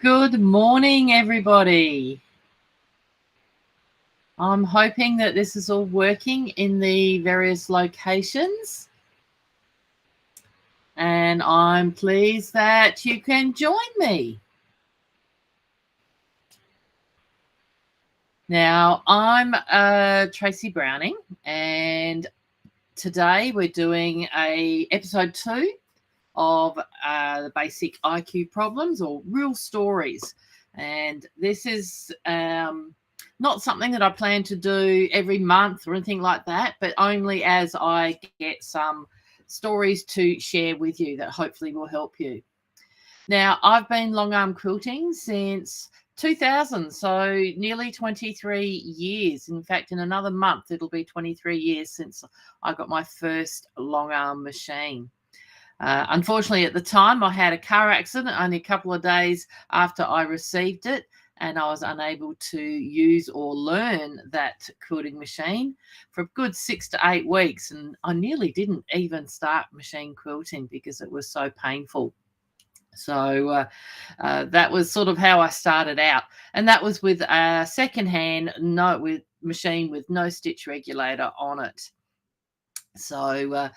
Good morning, everybody. I'm hoping that this is all working in the various locations, and I'm pleased that you can join me. Now, I'm Tracey Browning, and today we're doing episode 2 of the basic IQ problems or real stories. And this is not something that I plan to do every month or anything like that, but only as I get some stories to share with you that hopefully will help you. Now, I've been long arm quilting since 2000, so nearly 23 years. In fact, in another month, it'll be 23 years since I got my first long arm machine. Unfortunately, at the time, I had a car accident only a couple of days after I received it, and I was unable to use or learn that quilting machine for a good 6 to 8 weeks. And I nearly didn't even start machine quilting because it was so painful. So that was sort of how I started out, and that was with a secondhand with machine with no stitch regulator on it. So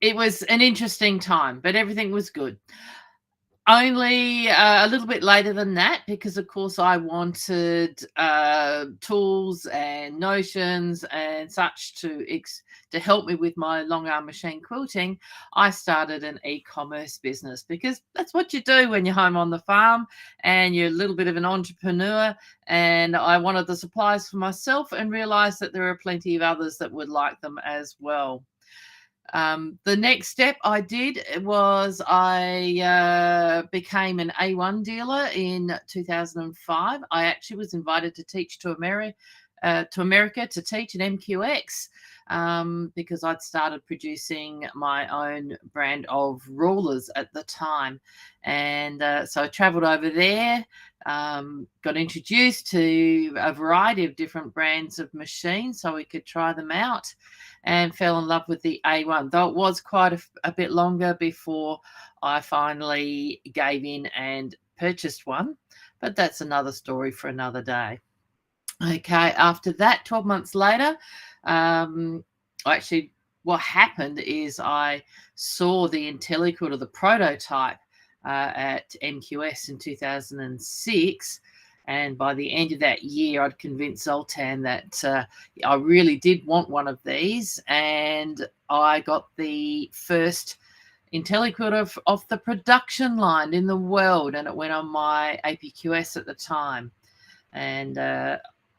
it was an interesting time, but everything was good. Only a little bit later than that, because of course I wanted tools and notions and such to help me with my long arm machine quilting. I started an e-commerce business because that's what you do when you're home on the farm and you're a little bit of an entrepreneur. And I wanted the supplies for myself and realized that there are plenty of others that would like them as well. The next step I did was I became an A1 dealer in 2005. I actually was invited to teach to America to teach at MQX because I'd started producing my own brand of rulers at the time. And so I traveled over there, got introduced to a variety of different brands of machines so we could try them out, and fell in love with the A1, though it was quite a bit longer before I finally gave in and purchased one. But that's another story for another day. Okay, after that, 12 months later, actually, what happened is I saw the Intelliquilter, the prototype, at MQS in 2006. And by the end of that year, I'd convinced Zoltan that I really did want one of these. And I got the first Intelliquilter off the production line in the world. And it went on my APQS at the time. And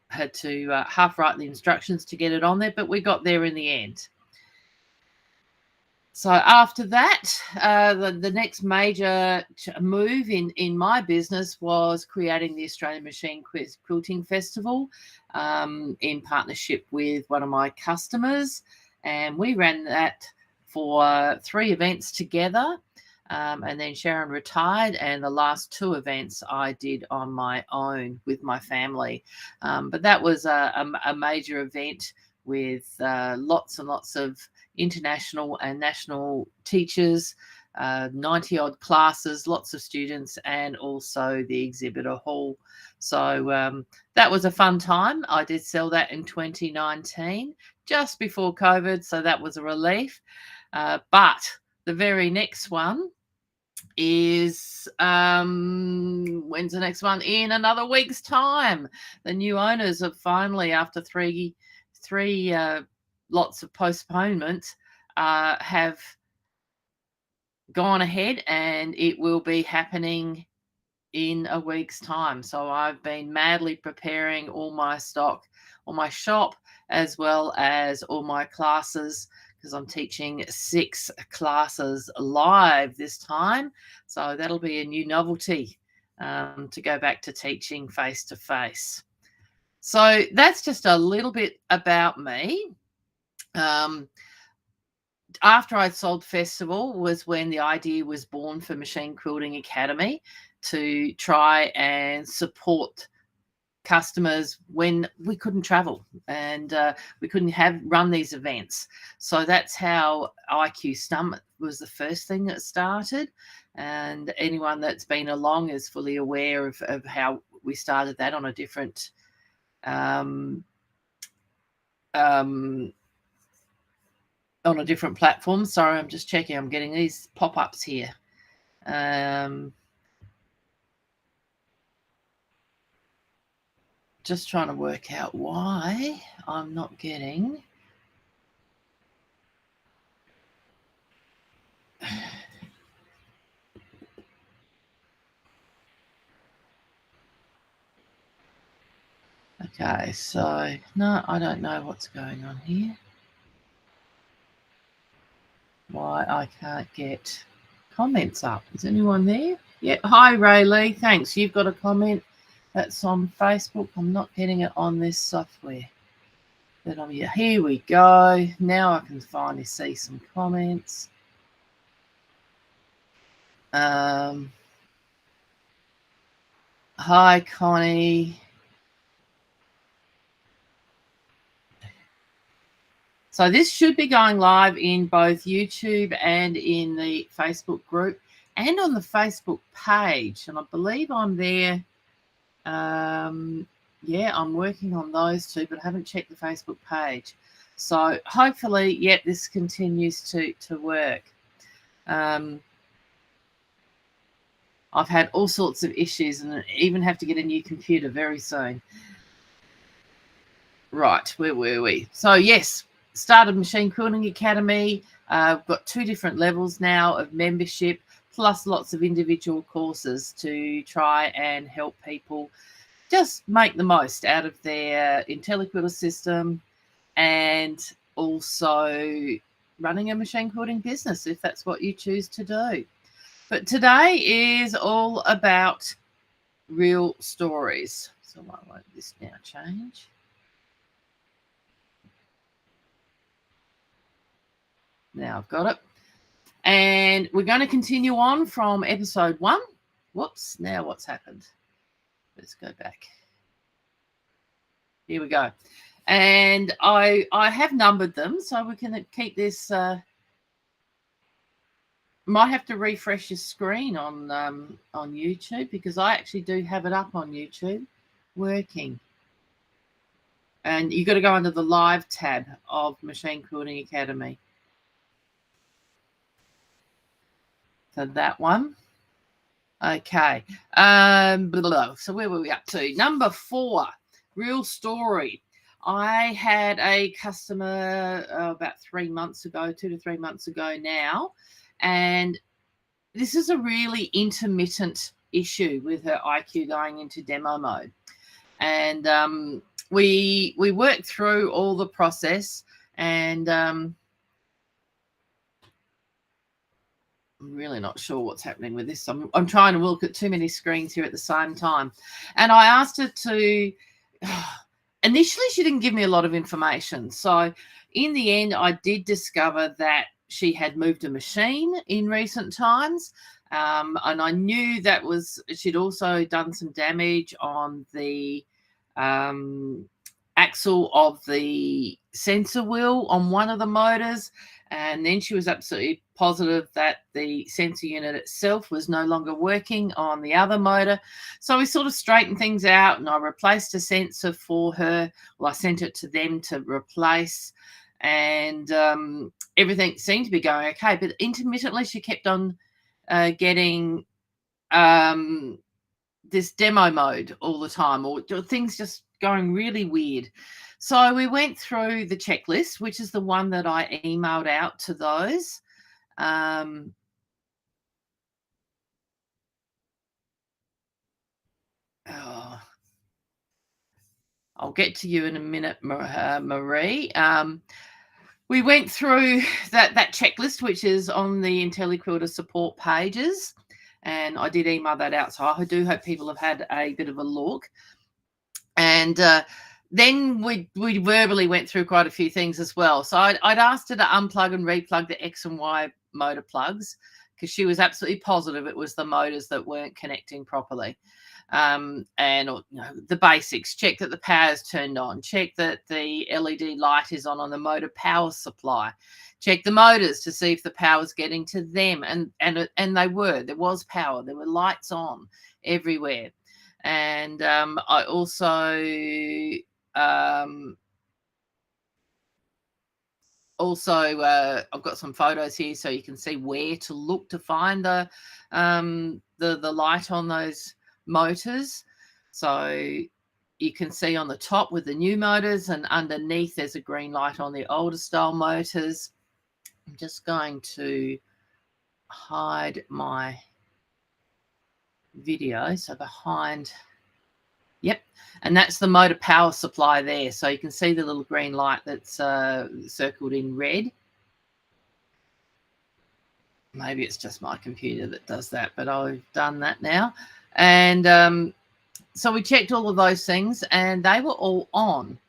had to half write the instructions to get it on there, but we got there in the end. So after that, the next major move in my business was creating the Australian Machine Quilting Festival in partnership with one of my customers. And we ran that for 3 events together. And then Sharon retired, and the last 2 events I did on my own with my family. But that was a major event with lots and lots of international and national teachers, 90 odd classes, lots of students, and also the exhibitor hall. So that was a fun time. I did sell that in 2019, just before COVID, so that was a relief. But the very next one is when's the next one? In another week's time. The new owners have finally, after three lots of postponement, have gone ahead, and it will be happening in a week's time. So I've been madly preparing all my stock, all my shop, as well as all my classes, because I'm teaching 6 classes live this time. So that'll be a new novelty to go back to teaching face to face. So that's just a little bit about me. After I sold Festival was when the idea was born for Machine Quilting Academy to try and support customers when we couldn't travel and we couldn't run these events. So that's how IQ Summit was the first thing that started. And anyone that's been along is fully aware of how we started that on a different on a different platform. Sorry, I'm just checking. I'm getting these pop-ups here. Just trying to work out why I'm not getting. Okay, so no, I don't know what's going on here. Why I can't get comments up. Is anyone there? Yeah. Hi, Rayleigh. Thanks. You've got a comment that's on Facebook. I'm not getting it on this software. But here we go. Now I can finally see some comments. Hi, Connie. So this should be going live in both YouTube and in the Facebook group and on the Facebook page. And I believe I'm there. Yeah, I'm working on those two, but I haven't checked the Facebook page. So hopefully, this continues to work. I've had all sorts of issues and even have to get a new computer very soon. Right, where were we? So yes, started Machine Quilting Academy. I've got 2 different levels now of membership, plus lots of individual courses to try and help people just make the most out of their Intelliquilter system and also running a machine quilting business if that's what you choose to do. But today is all about real stories. So why won't this now change? Now I've got it. And we're going to continue on from episode 1. Whoops, now what's happened? Let's go back. Here we go. And I have numbered them, so we can keep this. Might have to refresh your screen on YouTube because I actually do have it up on YouTube working. And you've got to go under the live tab of Machine Quilting Academy. So that one. Okay. So where were we up to? Number 4, real story. I had a customer about 3 months ago, 2 to 3 months ago now, and this is a really intermittent issue with her IQ going into demo mode. And we worked through all the process, and I'm really not sure what's happening with this. I'm trying to look at too many screens here at the same time. And I asked her to, initially she didn't give me a lot of information. So in the end, I did discover that she had moved a machine in recent times. And I knew that she'd also done some damage on the axle of the sensor wheel on one of the motors. And then she was absolutely positive that the sensor unit itself was no longer working on the other motor. So we sort of straightened things out, and I replaced a sensor for her. Well, I sent it to them to replace, and everything seemed to be going okay. But intermittently, she kept on getting this demo mode all the time, or things just going really weird. So we went through the checklist, which is the one that I emailed out to those. I'll get to you in a minute, Marie. We went through that checklist, which is on the Intelliquilter support pages, and I did email that out. So I do hope people have had a bit of a look. And then we verbally went through quite a few things as well. So I'd asked her to unplug and replug the X and Y motor plugs, because she was absolutely positive it was the motors that weren't connecting properly. And the basics: check that the power is turned on, check that the LED light is on the motor power supply, check the motors to see if the power is getting to them, and there was power, there were lights on everywhere. And I also I've got some photos here so you can see where to look to find the light on those motors. So you can see on the top with the new motors, and underneath there's a green light on the older style motors. I'm just going to hide my video. So behind, yep, and that's the motor power supply there. So you can see the little green light that's circled in red. Maybe it's just my computer that does that, but I've done that now. And so we checked all of those things, and they were all on.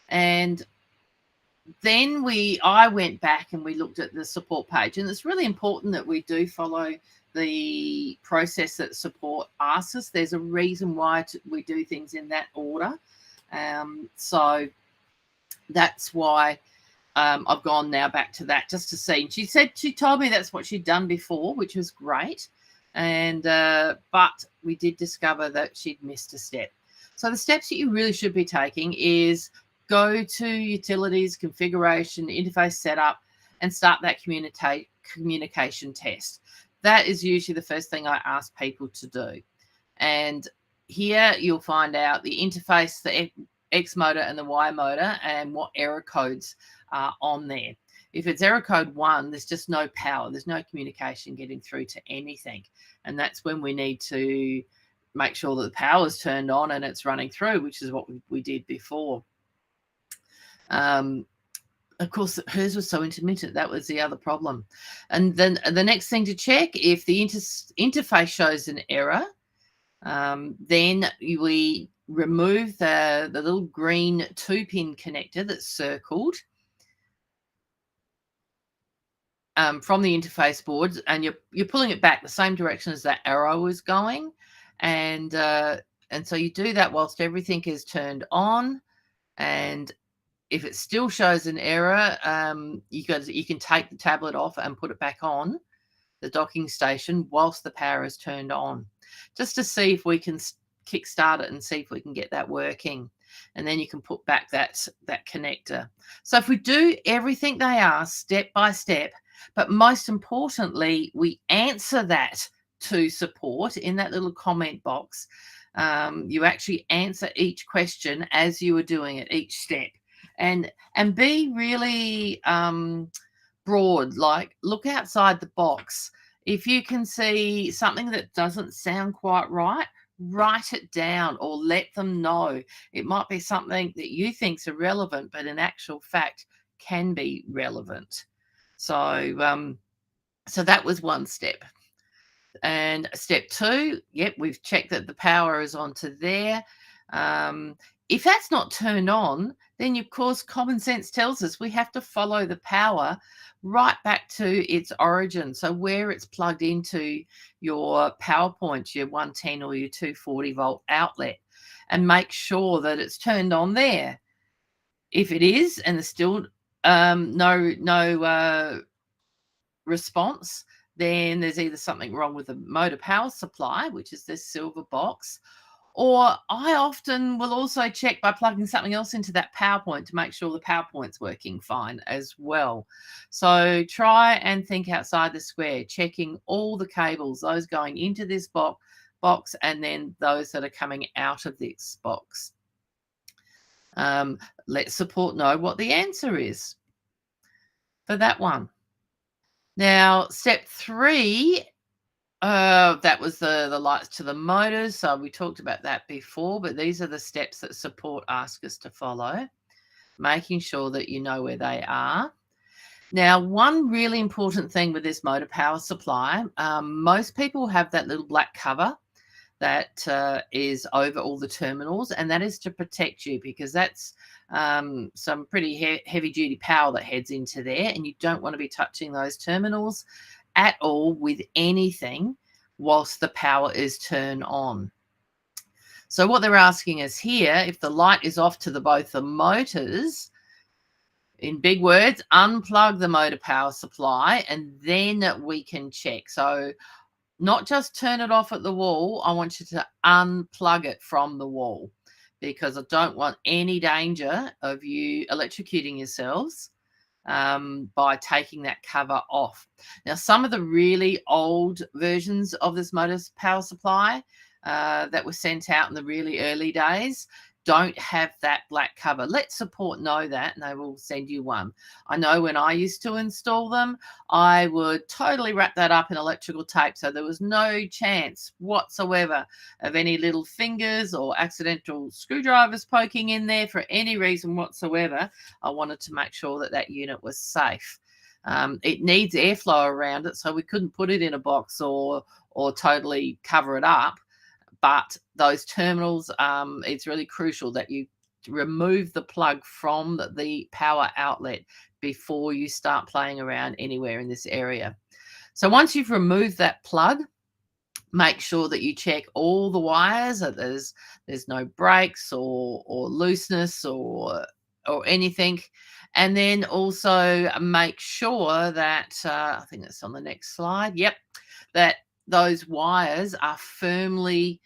And then I went back and we looked at the support page, and it's really important that we do follow the process that support asks us. There's a reason why we do things in that order. So that's why I've gone now back to that just to see. And she told me that's what she'd done before, which was great. And but we did discover that she'd missed a step. So the steps that you really should be taking is go to utilities, configuration, interface setup, and start that communication test. That is usually the first thing I ask people to do. And here you'll find out the interface, the X motor and the Y motor, and what error codes are on there. If it's error code 1, there's just no power. There's no communication getting through to anything. And that's when we need to make sure that the power is turned on and it's running through, which is what we did before. Of course, hers was so intermittent. That was the other problem. And then the next thing to check, if the interface shows an error, then we remove the little green 2-pin connector that's circled from the interface board, and you're pulling it back the same direction as that arrow is going. And so you do that whilst everything is turned on. And if it still shows an error, you can take the tablet off and put it back on the docking station whilst the power is turned on, just to see if we can kickstart it and see if we can get that working. And then you can put back that connector. So if we do everything they ask step by step, but most importantly, we answer that to support in that little comment box. You actually answer each question as you are doing it, each step. And be really broad, like look outside the box. If you can see something that doesn't sound quite right, write it down or let them know. It might be something that you think's irrelevant, but in actual fact can be relevant. So so that was one step. And step 2, yep, we've checked that the power is onto there. If that's not turned on, then of course common sense tells us we have to follow the power right back to its origin. So where it's plugged into your power point, your 110 or your 240 volt outlet, and make sure that it's turned on there. If it is and there's still no response, then there's either something wrong with the motor power supply, which is this silver box, or I often will also check by plugging something else into that power point to make sure the power point's working fine as well. So try and think outside the square, checking all the cables, those going into this box and then those that are coming out of this box. Let support know what the answer is for that one. Now, step 3, that was the lights to the motors. So we talked about that before, but these are the steps that support ask us to follow, making sure that you know where they are. Now, one really important thing with this motor power supply, most people have that little black cover that is over all the terminals, and that is to protect you, because that's some pretty heavy duty power that heads into there, and you don't want to be touching those terminals at all with anything whilst the power is turned on. So what they're asking us here, if the light is off to both the motors, in big words, unplug the motor power supply, and then we can check. So not just turn it off at the wall, I want you to unplug it from the wall, because I don't want any danger of you electrocuting yourselves by taking that cover off. Now, some of the really old versions of this motor power supply that were sent out in the really early days don't have that black cover. Let support know that, and they will send you one. I know when I used to install them, I would totally wrap that up in electrical tape, so there was no chance whatsoever of any little fingers or accidental screwdrivers poking in there for any reason whatsoever. I wanted to make sure that that unit was safe. It needs airflow around it, so we couldn't put it in a box or totally cover it up. But those terminals, it's really crucial that you remove the plug from the power outlet before you start playing around anywhere in this area. So once you've removed that plug, make sure that you check all the wires, that there's no breaks or looseness or anything. And then also make sure that, I think that's on the next slide, yep, that those wires are firmly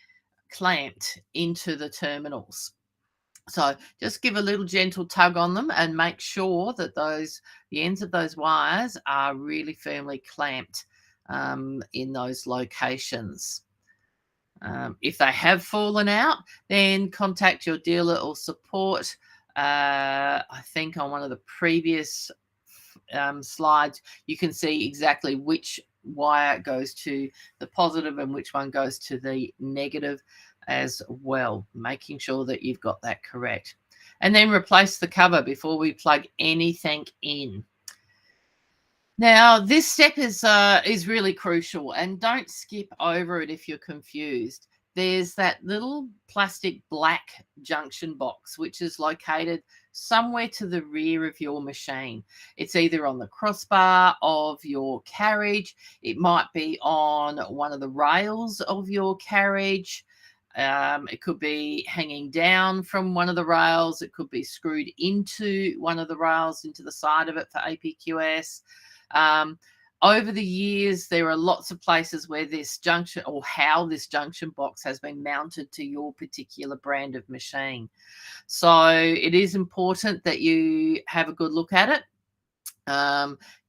clamped into the terminals. So just give a little gentle tug on them and make sure that the ends of those wires are really firmly clamped in those locations. If they have fallen out, then contact your dealer or support. I think on one of the previous slides, you can see exactly which wire goes to the positive and which one goes to the negative as well, making sure that you've got that correct. And then replace the cover before we plug anything in. Now, this step is really crucial, and don't skip over it if you're confused. There's that little plastic black junction box, which is located somewhere to the rear of your machine. It's either on the crossbar of your carriage, it might be on one of the rails of your carriage. It could be hanging down from one of the rails. It could be screwed into one of the rails, into the side of it for APQS. Over the years, there are lots of places where this junction, or how this junction box has been mounted to your particular brand of machine. So it is important that you have a good look at it.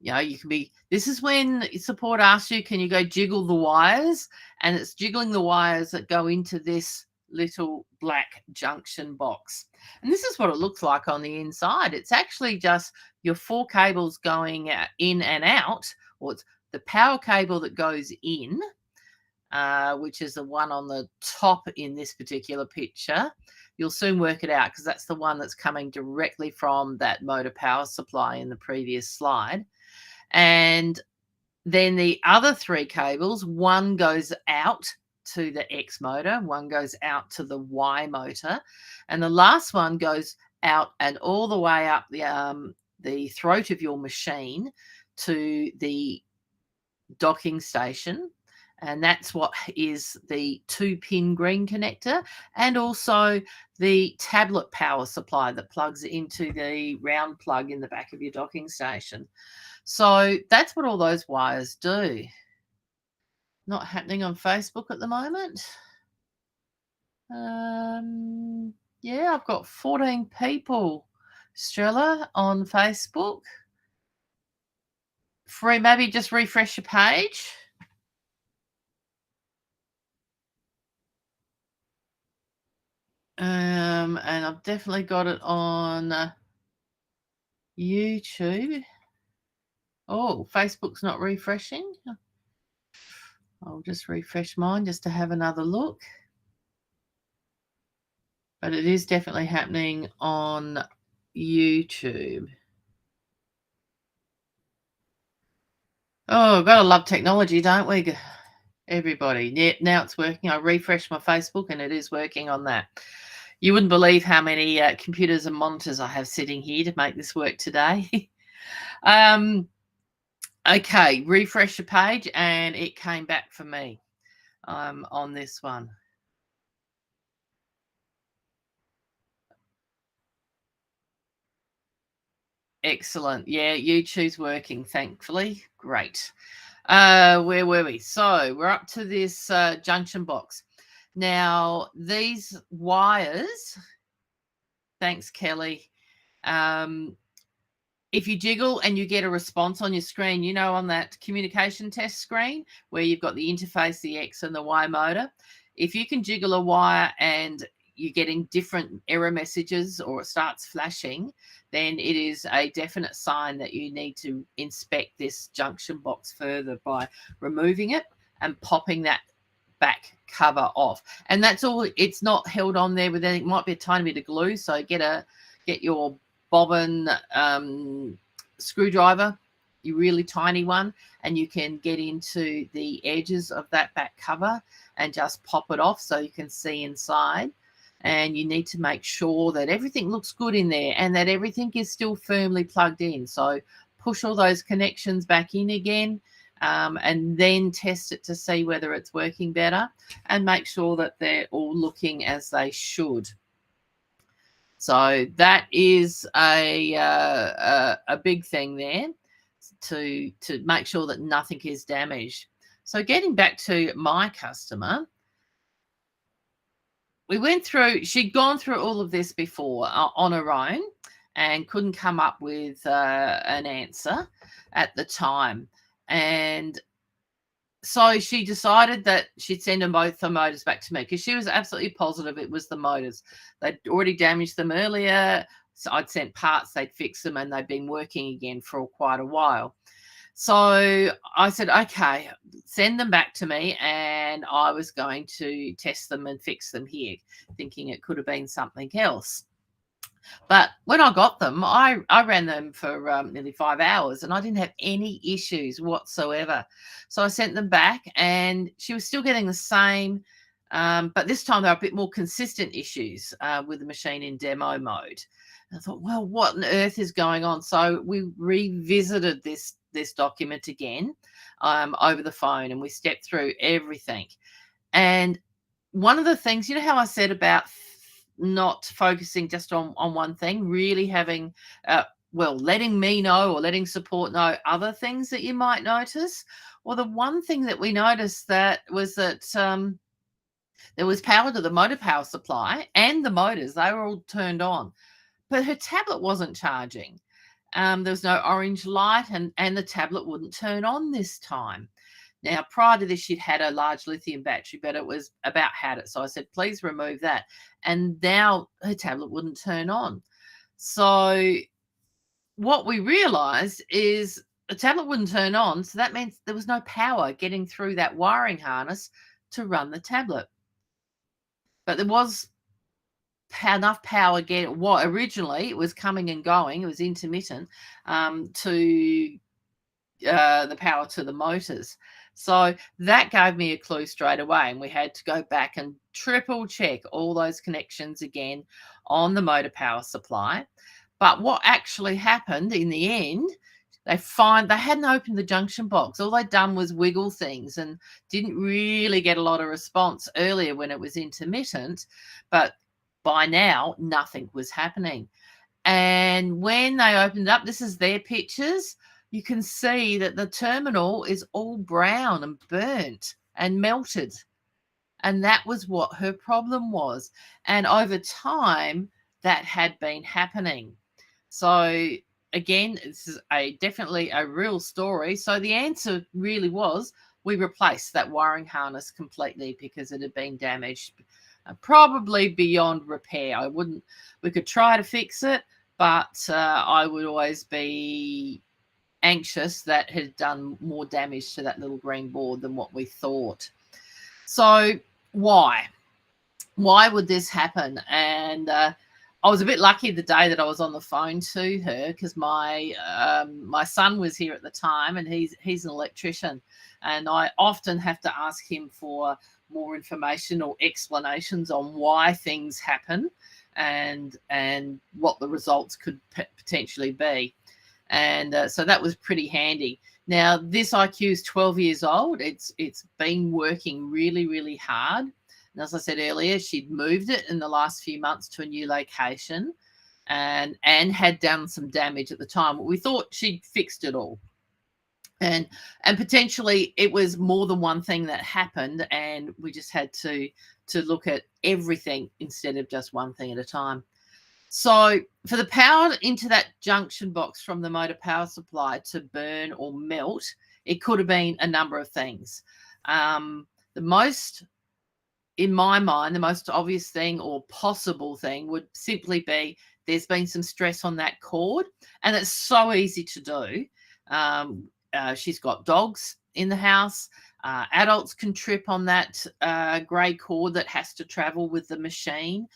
You can be, this is when support asks you, can you go jiggle the wires? And it's jiggling the wires that go into this little black junction box. And this is what it looks like on the inside. It's actually just your 4 cables going in and out, or it's the power cable that goes in, which is the one on the top in this particular picture. You'll soon work it out, because that's the one that's coming directly from that motor power supply in the previous slide. And then the other 3 cables, one goes out to the X motor, one goes out to the Y motor, and the last one goes out and all the way up the throat of your machine to the docking station. And that's what is the 2-pin green connector, and also the tablet power supply that plugs into the round plug in the back of your docking station. So that's what all those wires do. Not happening on Facebook at the moment. Yeah, I've got 14 people, Strella, on Facebook. Free, maybe just refresh your page. And I've definitely got it on YouTube. Oh, Facebook's not refreshing. I'll just refresh mine just to have another look. But it is definitely happening on YouTube. Oh, gotta love technology, don't we? Everybody. Yeah, now it's working. I refreshed my Facebook and it is working on that. You wouldn't believe how many computers and monitors I have sitting here to make this work today. Okay, refresh the page and it came back for me on this one. Excellent. Yeah, YouTube's working, thankfully. Great. Where were we? So we're up to this junction box. Now, these wires, thanks, Kelly. If you jiggle and you get a response on your screen, you know, on that communication test screen where you've got the interface, the X and the Y motor, if you can jiggle a wire and you're getting different error messages or it starts flashing, then it is a definite sign that you need to inspect this junction box further by removing it and popping that back cover off. And that's all. It's not held on there with anything. It might be a tiny bit of glue, so get your bobbin screwdriver, your really tiny one, and you can get into the edges of that back cover and just pop it off so you can see inside. And you need to make sure that everything looks good in there and that everything is still firmly plugged in. So push all those connections back in again, and then test it to see whether it's working better and make sure that they're all looking as they should. So that is a big thing there to make sure that nothing is damaged. So getting back to my customer, we went through, she'd gone through all of this before on her own and couldn't come up with an answer at the time. And so she decided that she'd send them both the motors back to me because she was absolutely positive it was the motors. They'd already damaged them earlier. So I'd sent parts, they'd fix them, and they'd been working again for quite a while. So I said, okay, send them back to me, and I was going to test them and fix them here, thinking it could have been something else. But when I got them, I ran them for nearly 5 hours and I didn't have any issues whatsoever. So I sent them back and she was still getting the same, but this time they were a bit more consistent issues with the machine in demo mode. And I thought, well, what on earth is going on? So we revisited this document again over the phone and we stepped through everything. And one of the things, you know how I said about not focusing just on one thing, really having, letting me know or letting support know other things that you might notice. Well, the one thing that we noticed that was that there was power to the motor power supply and the motors. They were all turned on, but her tablet wasn't charging. There was no orange light and the tablet wouldn't turn on this time. Now, prior to this, she'd had a large lithium battery, but it was about had it. So I said, please remove that. And now her tablet wouldn't turn on. So what we realized is the tablet wouldn't turn on. So that means there was no power getting through that wiring harness to run the tablet. But there was enough power originally it was coming and going. It was intermittent to the power to the motors. So that gave me a clue straight away, and we had to go back and triple check all those connections again on the motor power supply. But what actually happened in the end, they hadn't opened the junction box. All they'd done was wiggle things and didn't really get a lot of response earlier when it was intermittent. But by now, nothing was happening. And when they opened up, this is their pictures, you can see that the terminal is all brown and burnt and melted. And that was what her problem was. And over time, that had been happening. So again, this is definitely a real story. So the answer really was we replaced that wiring harness completely because it had been damaged, probably beyond repair. We could try to fix it, but I would always be anxious that had done more damage to that little green board than what we thought. So why would this happen? And I was a bit lucky the day that I was on the phone to her because my son was here at the time, and he's an electrician, and I often have to ask him for more information or explanations on why things happen and what the results could potentially be. And so that was pretty handy. Now, this IQ is 12 years old. It's been working really, really hard. And as I said earlier, she'd moved it in the last few months to a new location and had done some damage at the time. We thought she'd fixed it all. And potentially it was more than one thing that happened, and we just had to look at everything instead of just one thing at a time. So for the power into that junction box from the motor power supply to burn or melt, it could have been a number of things. In my mind, the most obvious thing or possible thing would simply be there's been some stress on that cord, and it's so easy to do. She's got dogs in the house. Adults can trip on that grey cord that has to travel with the machine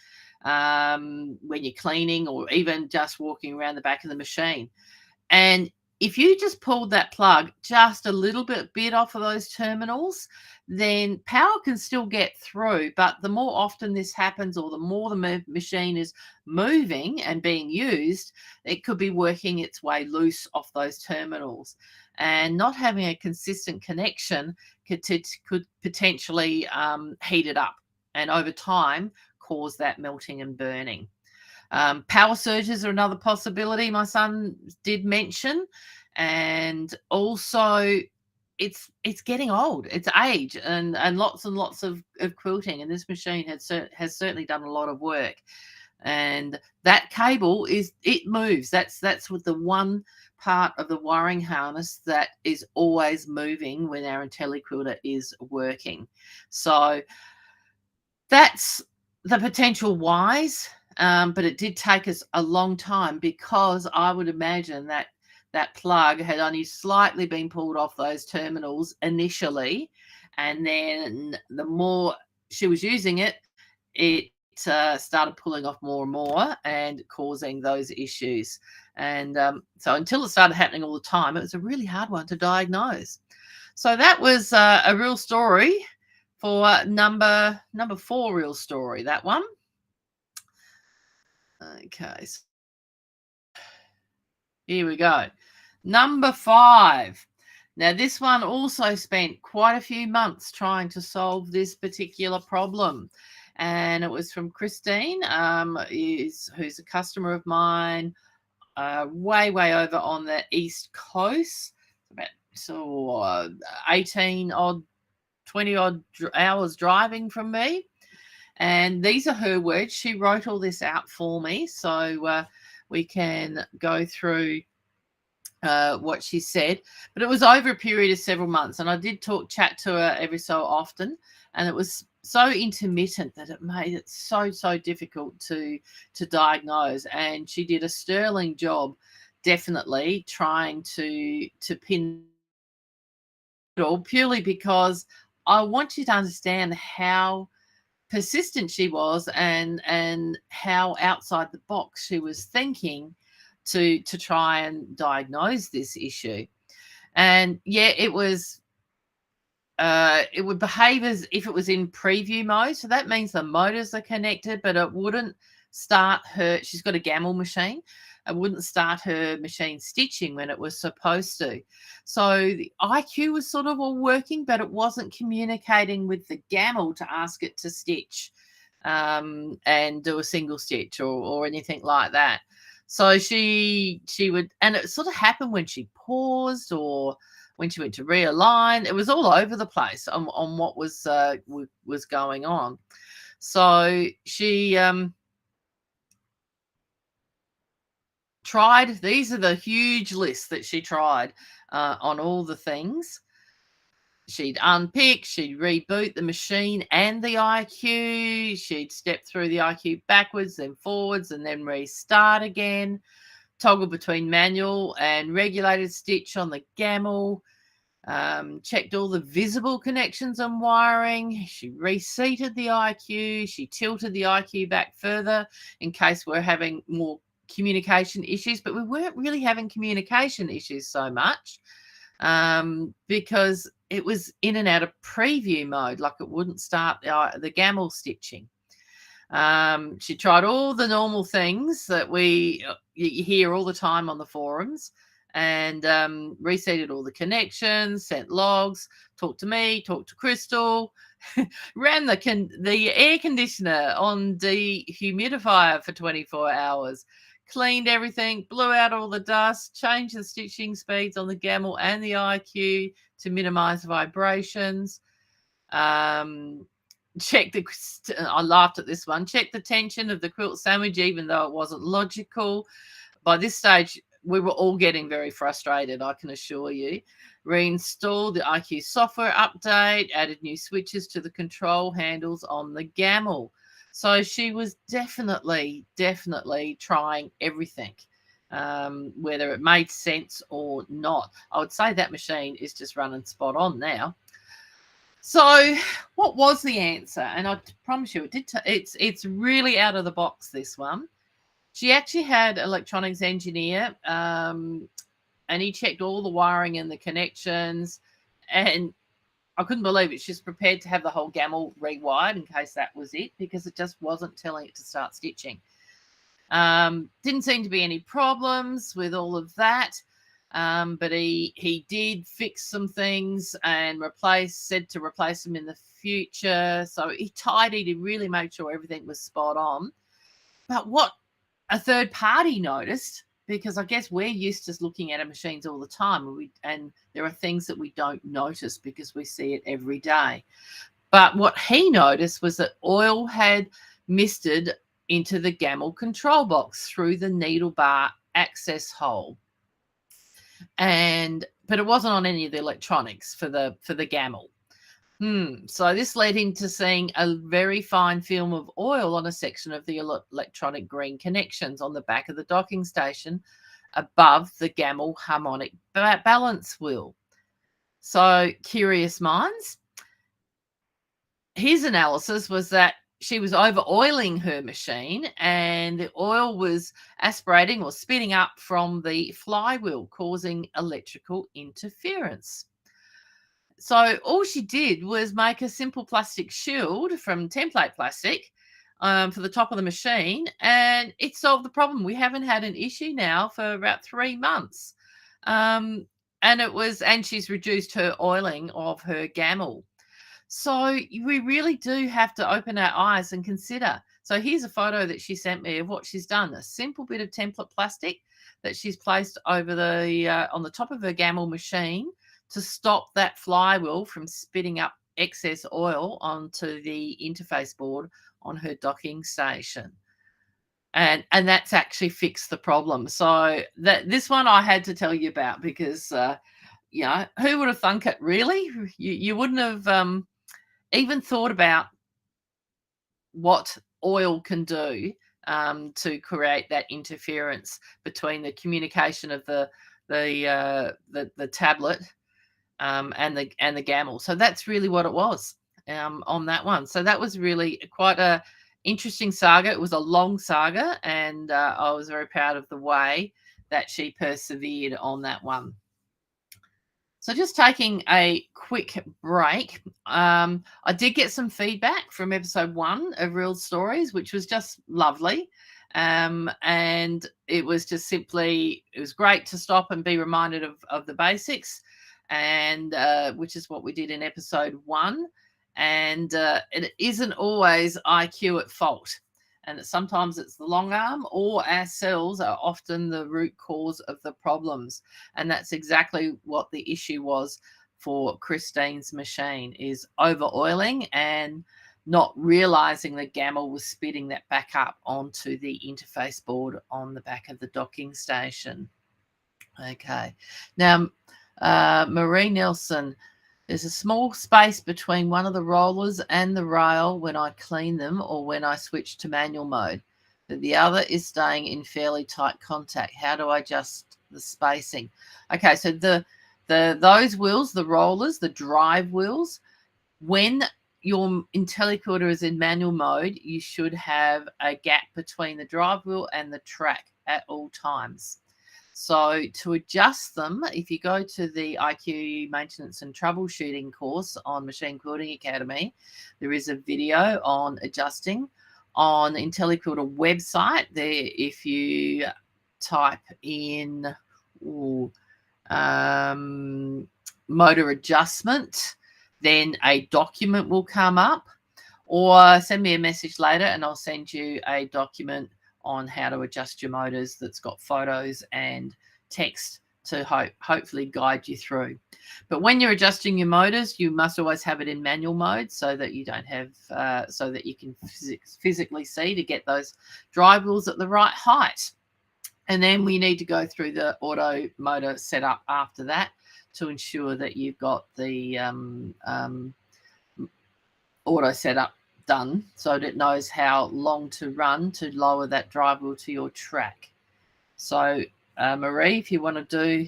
when you're cleaning or even just walking around the back of the machine. And if you just pulled that plug just a little bit off of those terminals, then power can still get through. But the more often this happens, or the more the machine is moving and being used, it could be working its way loose off those terminals. And not having a consistent connection could potentially heat it up, and over time cause that melting and burning. Power surges are another possibility my son did mention, and also it's getting old, it's age, and lots of quilting, and this machine has certainly done a lot of work, and that cable it moves. That's with the one part of the wiring harness that is always moving when our Intelliquilter is working. So that's the potential whys, but it did take us a long time, because I would imagine that that plug had only slightly been pulled off those terminals initially, and then the more she was using it, it started pulling off more and more and causing those issues. And so until it started happening all the time, it was a really hard one to diagnose. So that was a real story for number 4 real story, that one. Okay, so here we go. Number 5. Now, this one also spent quite a few months trying to solve this particular problem. And it was from Christine, who's a customer of mine, way over on the East Coast, about 18 odd, 20 odd hours driving from me. And these are her words. She wrote all this out for me, so we can go through what she said. But it was over a period of several months, and I did chat to her every so often, and it was so intermittent that it made it so difficult to diagnose. And she did a sterling job, definitely trying to pin it all, purely because I want you to understand how persistent she was and how outside the box she was thinking to try and diagnose this issue. And yeah, it would behave as if it was in preview mode. So that means the motors are connected, but it wouldn't start her. She's got a gamble machine. It wouldn't start her machine stitching when it was supposed to. So the IQ was sort of all working, but it wasn't communicating with the gamble to ask it to stitch and do a single stitch or anything like that. So she would, and it sort of happened when she paused or when she went to realign. It was all over the place on what was going on. So she tried. These are the huge lists that she tried on all the things. She'd unpick, she'd reboot the machine and the IQ. She'd step through the IQ backwards, then forwards, and then restart again. Toggle between manual and regulated stitch on the gamble. Checked all the visible connections and wiring. She reseated the IQ. She tilted the IQ back further in case we're having more communication issues, but we weren't really having communication issues so much because it was in and out of preview mode, like it wouldn't start the gamble stitching. She tried all the normal things that you hear all the time on the forums, and resetted all the connections, sent logs, talked to me, talked to Crystal, ran the air conditioner on dehumidifier for 24 hours, cleaned everything, blew out all the dust, changed the stitching speeds on the Gamel and the IQ to minimize vibrations. Check I laughed at this one. Check the tension of the quilt sandwich, even though it wasn't logical. By this stage, we were all getting very frustrated, I can assure you. Reinstalled the IQ software update, added new switches to the control handles on the Gamel. So she was definitely trying everything, whether it made sense or not. I would say that machine is just running spot on now. So what was the answer? And I promise you, it's really out of the box, this one. She actually had electronics engineer, and he checked all the wiring and the connections, and I couldn't believe it. She's prepared to have the whole Gamel rewired in case that was it, because it just wasn't telling it to start stitching. Didn't seem to be any problems with all of that. But he did fix some things and said to replace them in the future. So he tidied, he really made sure everything was spot on. But what a third party noticed, because I guess we're used to looking at our machines all the time, and there are things that we don't notice because we see it every day. But what he noticed was that oil had misted into the Gamel control box through the needle bar access hole. But it wasn't on any of the electronics for the Gamel. So this led him to seeing a very fine film of oil on a section of the electronic green connections on the back of the docking station above the Gamel harmonic balance wheel. So curious minds. His analysis was that she was over oiling her machine, and the oil was aspirating or spitting up from the flywheel, causing electrical interference. So all she did was make a simple plastic shield from template plastic for the top of the machine, and it solved the problem. We haven't had an issue now for about 3 months. And she's reduced her oiling of her Gamel. So we really do have to open our eyes and consider. So here's a photo that she sent me of what she's done. A simple bit of template plastic that she's placed over on the top of her Gamel machine to stop that flywheel from spitting up excess oil onto the interface board on her docking station. And that's actually fixed the problem. So this one I had to tell you about, because who would have thunk it, really? You wouldn't have even thought about what oil can do to create that interference between the communication of the tablet and the Gamel. So that's really what it was on that one. So that was really quite a interesting saga. It was a long saga, and I was very proud of the way that she persevered on that one. So just taking a quick break, I did get some feedback from episode 1 of Real Stories, which was just lovely. And it was just it was great to stop and be reminded of the basics, and which is what we did in episode 1. And it isn't always IQ at fault. And sometimes it's the long arm, or our cells are often the root cause of the problems. And that's exactly what the issue was for Christine's machine, is over oiling and not realizing the Gamel was spitting that back up onto the interface board on the back of the docking station. Okay. Now, Marie Nelson, there's a small space between one of the rollers and the rail when I clean them or when I switch to manual mode, but the other is staying in fairly tight contact. How do I adjust the spacing? Okay, so those wheels, the rollers, the drive wheels, when your Intelliquilter is in manual mode, you should have a gap between the drive wheel and the track at all times. So to adjust them, if you go to the IQ Maintenance and Troubleshooting course on Machine Quilting Academy, there is a video on adjusting. On Intelliquilter website, there, if you type in motor adjustment, then a document will come up, or send me a message later and I'll send you a document on how to adjust your motors that's got photos and text to hopefully guide you through. But when you're adjusting your motors, you must always have it in manual mode so that you don't have so that you can physically see to get those drive wheels at the right height. And then we need to go through the auto motor setup after that to ensure that you've got the auto setup done so that it knows how long to run to lower that drive wheel to your track. So Marie, if you want to do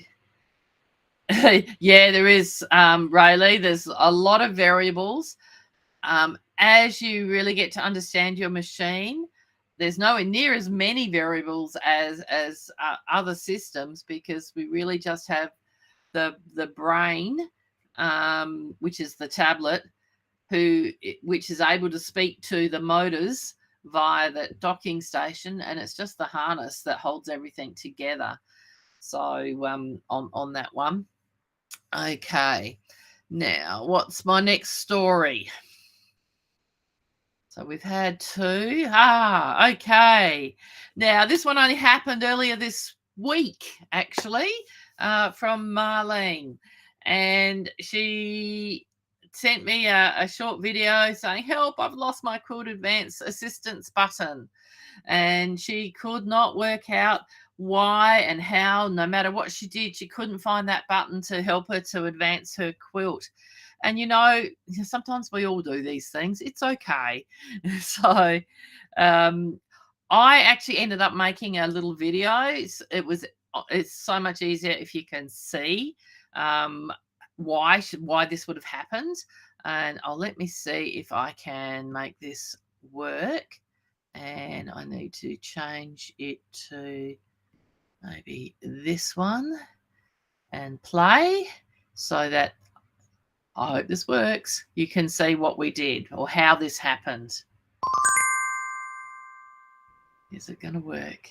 yeah, there is Rayleigh, there's a lot of variables. As you really get to understand your machine, there's nowhere near as many variables as other systems, because we really just have the brain, which is the tablet, which is able to speak to the motors via the docking station, and it's just the harness that holds everything together. So on that one. Okay, now what's my next story? So we've had two. Okay. Now this one only happened earlier this week, actually, from Marlene, and she sent me a short video saying, help, I've lost my Quilt Advanced Assistance button. And she could not work out why and how. No matter what she did, she couldn't find that button to help her to advance her quilt. And sometimes we all do these things. It's okay. So I actually ended up making a little video. It's so much easier if you can see why this would have happened. And let me see if I can make this work. And I need to change it to maybe this one and play, so that I hope this works. You can see what we did or how this happened. Is it going to work?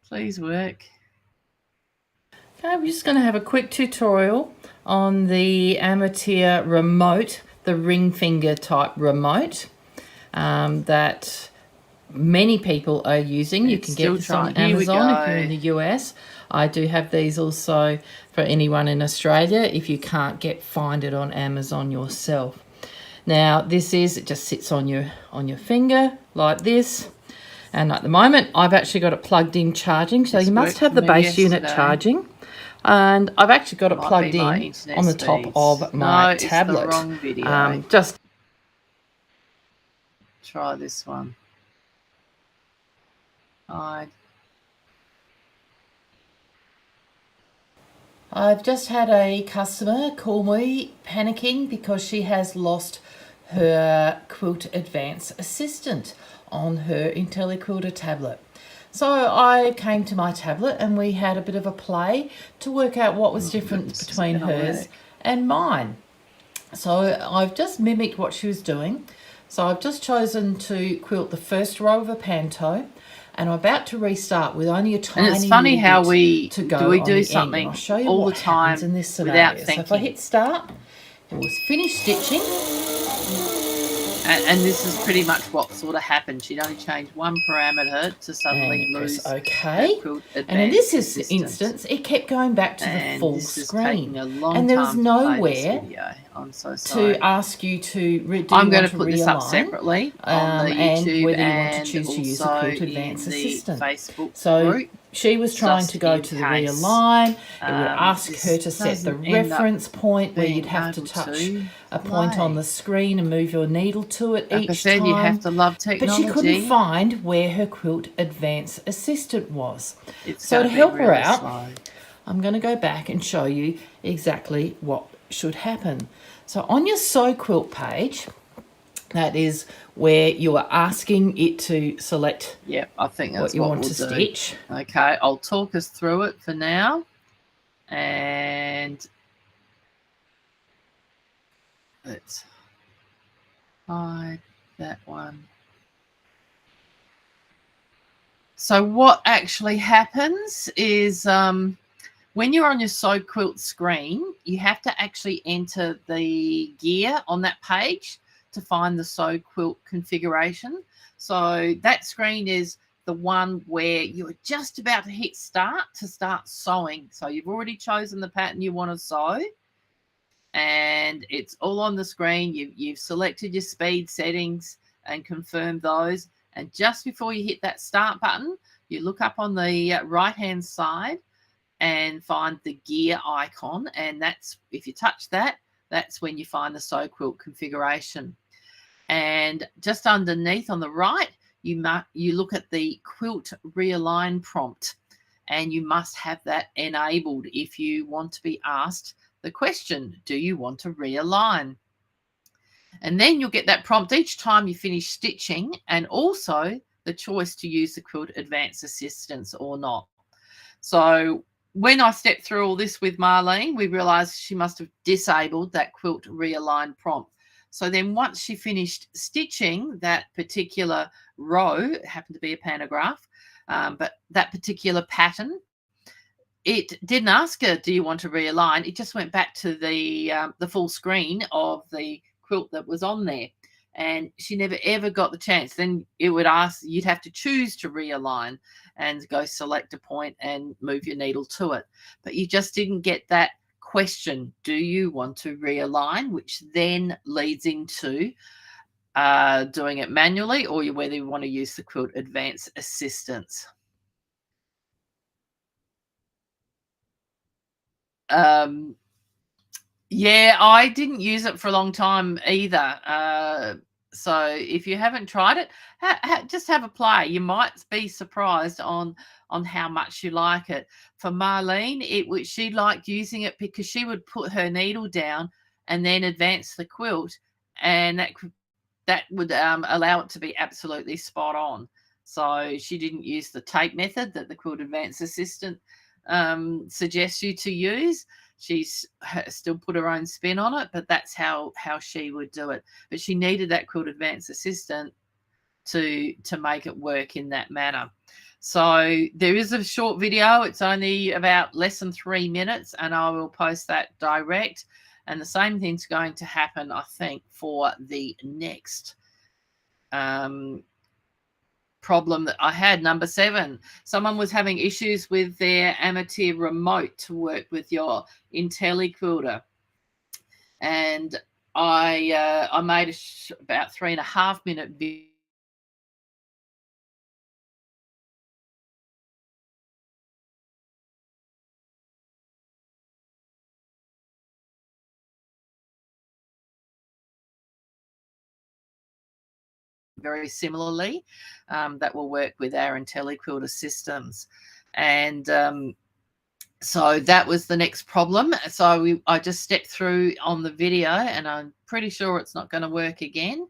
Please work. Okay, we're just going to have a quick tutorial on the amateur remote, the ring finger type remote that many people are using. You can get this on Amazon if you're in the US. I do have these also for anyone in Australia if you can't find it on Amazon yourself. Now it just sits on your finger like this, and at the moment I've actually got it plugged in charging, so you must have the base unit charging. And I've actually got it plugged in on the top of my tablet. It's the wrong video. Just try this one. I've just had a customer call me panicking because she has lost her Quilt Advanced Assistant on her Intelliquilter tablet. So I came to my tablet and we had a bit of a play to work out what was different between hers and mine. So I've just mimicked what she was doing. So I've just chosen to quilt the first row of a panto, and I'm about to restart with only a tiny bit to go. And it's funny how we do something all the time in this scenario. Without thinking. So if I hit start, it was finished stitching. And this is pretty much what sort of happened. She'd only changed one parameter to suddenly lose. Okay. And in this instance, it kept going back to the full screen. And there was nowhere to ask you to I'm going to put this up separately on the YouTube and whether you want to choose to use the Quilt Advanced Assistant. So she was trying to go to the realign. It would ask her to set the reference point where you'd have to touch a point on the screen and move your needle to it each time. You have to love technology. But she couldn't find where her Quilt Advanced Assistant was. So to help her out, I'm going to go back and show you exactly what should happen. So on your Sew Quilt page, That is where you are asking it to select. Yep, I think that's what you want to stitch. Okay, I'll talk us through it for now. And let's hide that one. So what actually happens is when you're on your Sew Quilt screen, you have to actually enter the gear on that page to find the Sew Quilt configuration. So that screen is the one where you're just about to hit start to start sewing. So you've already chosen the pattern you want to sew, and it's all on the screen. You've selected your speed settings and confirmed those. And just before you hit that start button, you look up on the right-hand side and find the gear icon. And that's, if you touch that, that's when you find the Sew Quilt configuration. And just underneath on the right, you look at the quilt realign prompt, and you must have that enabled if you want to be asked the question, do you want to realign? And then you'll get that prompt each time you finish stitching, and also the choice to use the Quilt Advanced Assistance or not. So when I stepped through all this with Marlene, we realized she must have disabled that quilt realign prompt. So then once she finished stitching that particular row, it happened to be a pantograph, but that particular pattern, it didn't ask her, do you want to realign? It just went back to the full screen of the quilt that was on there. And she never ever got the chance. Then it would ask, you'd have to choose to realign and go select a point and move your needle to it. But you just didn't get that question, do you want to realign, which then leads into doing it manually, or whether you want to use the Quilt Advanced Assistance. Yeah, I didn't use it for a long time either. So if you haven't tried it, just have a play. You might be surprised on how much you like it. For Marlene, she liked using it because she would put her needle down and then advance the quilt, and that would allow it to be absolutely spot on. So she didn't use the tape method that the Quilt Advanced Assistant suggests you to use. She's still put her own spin on it, but that's how she would do it. But she needed that Quilt Advanced Assistant to make it work in that manner. So there is a short video. It's only about less than 3 minutes, and I will post that direct. And the same thing's going to happen, I think, for the next problem that I had, number 7. Someone was having issues with their amateur remote to work with your Intelliquilter, and I made about 3.5-minute video. Very similarly, that will work with our Intelliquilter systems. And so that was the next problem. So I just stepped through on the video, and I'm pretty sure it's not going to work again.